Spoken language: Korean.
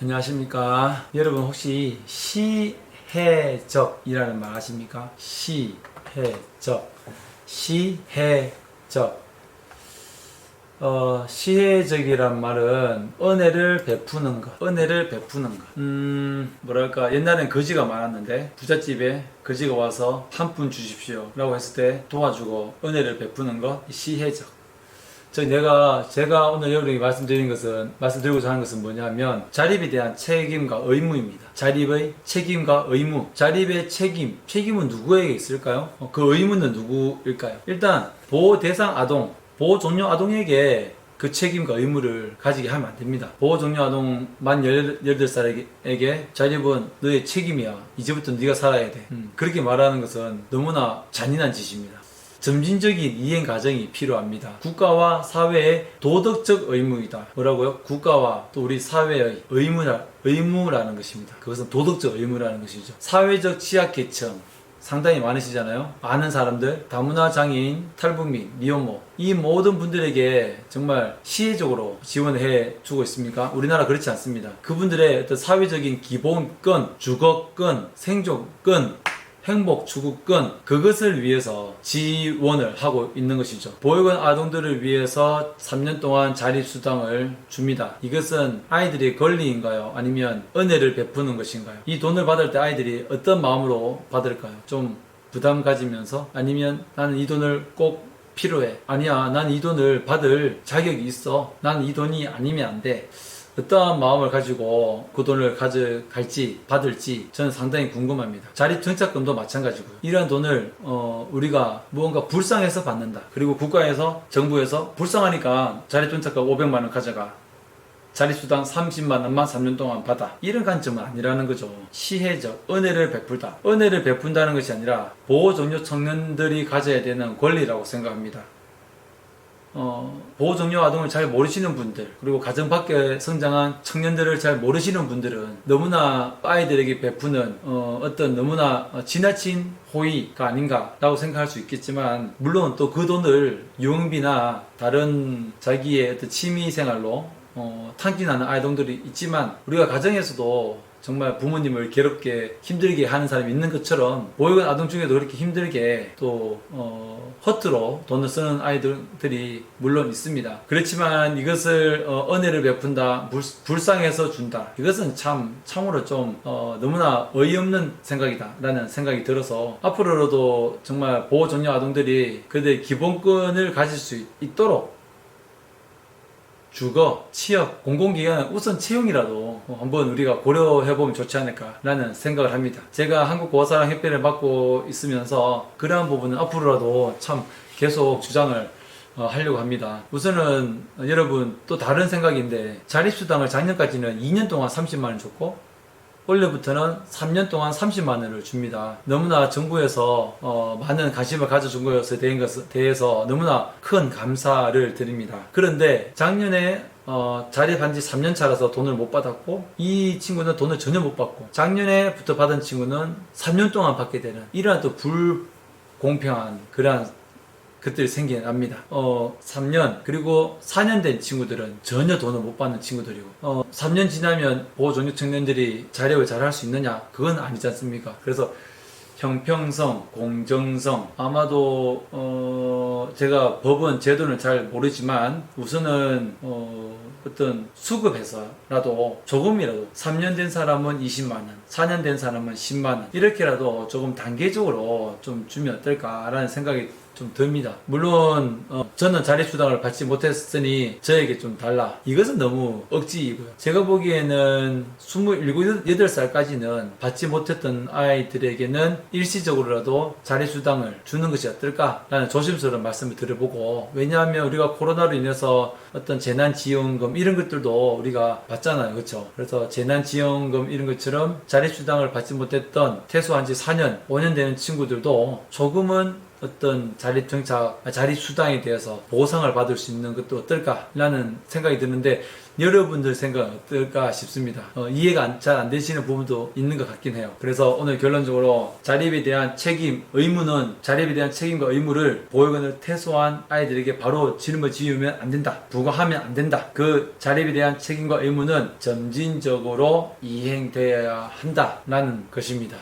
안녕하십니까. 여러분 혹시 시해적이라는 말 아십니까? 시해적. 시해적이란 말은 은혜를 베푸는 것, 뭐랄까, 옛날엔 거지가 많았는데 부잣집에 거지가 와서 한 푼 주십시오 라고 했을 때 도와주고 은혜를 베푸는 것, 시해적. 제가 오늘 여러분에게 말씀드리고자 하는 것은 뭐냐면, 자립에 대한 책임과 의무입니다. 자립의 책임과 의무. 자립의 책임은 누구에게 있을까요? 그 의무는 누구일까요? 일단, 보호 대상 아동, 보호 종료 아동에게 그 책임과 의무를 가지게 하면 안 됩니다. 보호 종료 아동 만 18살에게 자립은 너의 책임이야. 이제부터 네가 살아야 돼. 그렇게 말하는 것은 너무나 잔인한 짓입니다. 점진적인 이행 과정이 필요합니다. 국가와 사회의 도덕적 의무이다. 뭐라고요? 국가와 또 우리 사회의 의무라는 것입니다. 그것은 도덕적 의무라는 것이죠. 사회적 취약계층 상당히 많으시잖아요. 많은 사람들, 다문화 장애인, 탈북민, 미혼모, 이 모든 분들에게 정말 시혜적으로 지원해 주고 있습니까? 우리나라 그렇지 않습니다. 그분들의 어떤 사회적인 기본권, 주거권, 생존권, 행복 추구권, 그것을 위해서 지원을 하고 있는 것이죠. 보육원 아동들을 위해서 3년 동안 자립수당을 줍니다. 이것은 아이들의 권리인가요? 아니면 은혜를 베푸는 것인가요? 이 돈을 받을 때 아이들이 어떤 마음으로 받을까요? 좀 부담 가지면서, 아니면 나는 이 돈을 꼭 필요해. 아니야, 난 이 돈을 받을 자격이 있어. 난 이 돈이 아니면 안 돼. 어떠한 마음을 가지고 그 돈을 가져갈지 받을지 저는 상당히 궁금합니다. 자립정착금도 마찬가지고요. 이러한 돈을 우리가 무언가 불쌍해서 받는다. 그리고 국가에서, 정부에서 불쌍하니까 자립정착금 500만 원 가져가, 자립수당 30만 원만 3년 동안 받아, 이런 관점은 아니라는 거죠. 시혜적, 은혜를 베풀다. 은혜를 베푼다는 것이 아니라 보호종료 청년들이 가져야 되는 권리라고 생각합니다. 보호종료 아동을 잘 모르시는 분들, 그리고 가정 밖에 성장한 청년들을 잘 모르시는 분들은 너무나 아이들에게 베푸는 어떤 너무나 지나친 호의가 아닌가라고 생각할 수 있겠지만, 물론 또 그 돈을 유흥비나 다른 자기의 어떤 취미생활로 탕진하는 아이들이 있지만, 우리가 가정에서도 정말 부모님을 괴롭게 힘들게 하는 사람이 있는 것처럼 보육원 아동 중에도 그렇게 힘들게 또 허투루 돈을 쓰는 아이들이 물론 있습니다. 그렇지만 이것을 은혜를 베푼다, 불쌍해서 준다, 이것은 참으로 좀 너무나 어이없는 생각이다 라는 생각이 들어서, 앞으로라도 정말 보호종료 아동들이 그들의 기본권을 가질 수 있도록 주거, 취업, 공공기관 우선 채용이라도 한번 우리가 고려해보면 좋지 않을까라는 생각을 합니다. 제가 한국보호사랑협회를 맡고 있으면서 그러한 부분은 앞으로라도 참 계속 주장을 하려고 합니다. 우선은 여러분, 또 다른 생각인데, 자립수당을 작년까지는 2년 동안 30만 원 줬고 올해부터는 3년 동안 30만 원을 줍니다. 너무나 정부에서 많은 관심을 가져준 것에 대해서 너무나 큰 감사를 드립니다. 그런데 작년에 자립한 지 3년 차라서 돈을 못 받았고, 이 친구는 돈을 전혀 못 받고, 작년에부터 받은 친구는 3년 동안 받게 되는, 이러한 또 불공평한 그러한 것들이 생겨납니다. 3년, 그리고 4년 된 친구들은 전혀 돈을 못 받는 친구들이고, 3년 지나면 보호종료 청년들이 자립을 잘 할 수 있느냐? 그건 아니지 않습니까? 그래서 형평성, 공정성, 아마도 제가 법원 제도는 잘 모르지만 우선은 어떤 수급해서라도 조금이라도 3년 된 사람은 20만원, 4년 된 사람은 10만원, 이렇게라도 조금 단계적으로 좀 주면 어떨까라는 생각이 좀 듭니다. 물론 저는 자립수당을 받지 못했으니 저에게 좀 달라, 이것은 너무 억지이고요. 제가 보기에는 27, 8살까지는 받지 못했던 아이들에게는 일시적으로라도 자립수당을 주는 것이 어떨까라는 조심스러운 말씀을 드려보고, 왜냐하면 우리가 코로나로 인해서 어떤 재난지원금 이런 것들도 우리가 받잖아요. 그렇죠? 그래서 재난지원금 이런 것처럼 자립수당을 받지 못했던, 퇴소한 지 4년, 5년 되는 친구들도 조금은 어떤 자립정착, 자립수당에 대해서 보상을 받을 수 있는 것도 어떨까라는 생각이 드는데 여러분들 생각은 어떨까 싶습니다. 이해가 잘 안 되시는 부분도 있는 것 같긴 해요. 그래서 오늘 결론적으로 자립에 대한 책임, 의무는 자립에 대한 책임과 의무를 보육원을 퇴소한 아이들에게 바로 짊어지우면 안 된다. 부과하면 안 된다. 그 자립에 대한 책임과 의무는 점진적으로 이행되어야 한다라는 것입니다.